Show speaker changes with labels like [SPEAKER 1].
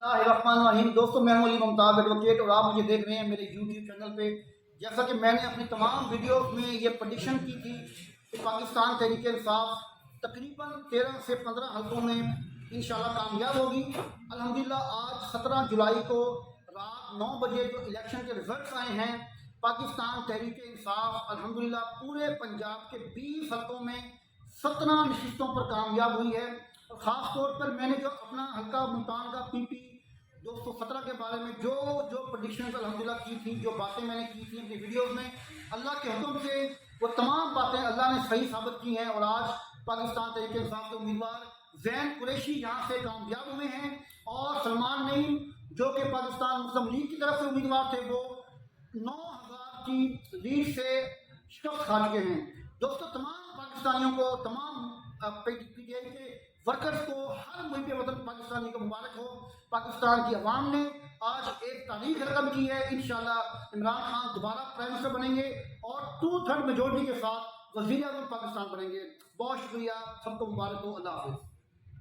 [SPEAKER 1] الرحمن دوستوں، میں ہوں علی ممتاز ایڈوکیٹ اور آپ مجھے دیکھ رہے ہیں میرے یوٹیوب چینل پہ۔ جیسا کہ میں نے اپنی تمام ویڈیوز میں یہ پریڈکشن کی تھی کہ پاکستان تحریک انصاف تقریباً 13 سے 15 حلقوں میں انشاءاللہ کامیاب ہوگی۔ الحمدللہ آج 17 جولائی کو رات 9 بجے جو الیکشن کے رزلٹس آئے ہیں، پاکستان تحریک انصاف الحمدللہ پورے پنجاب کے 20 حلقوں میں 17 نشستوں پر کامیاب ہوئی ہے۔ اور خاص طور پر میں نے جو اپنا حلقہ ملتان کا پی 217 کے بارے میں جو پریڈکشنز الحمدللہ کی تھی، جو باتیں میں نے کی تھی اپنی ویڈیوز میں، اللہ کے حکم سے وہ تمام باتیں اللہ نے صحیح ثابت کی ہیں۔ اور آج پاکستان تحریک انصاف کے امیدوار زین قریشی یہاں سے کامیاب ہوئے ہیں، اور سلمان نعیم جو کہ پاکستان مسلم لیگ کی طرف سے امیدوار تھے، وہ 9000 کی لیڈ سے شکست کھا چکے ہیں۔ دوستو، تمام پاکستانیوں کو، تمام پی ٹی آئی کے ورکرز کو، ہر محب وطن پاکستانی کو مبارک ہو۔ پاکستان کی عوام نے آج ایک تاریخ رقم کی ہے۔ انشاءاللہ عمران خان دوبارہ پرائم منسٹر بنیں گے اور 2/3 میجورٹی کے ساتھ وزیر اعظم پاکستان بنیں گے۔ بہت شکریہ، سب کو مبارک ہو۔ اللہ حافظ۔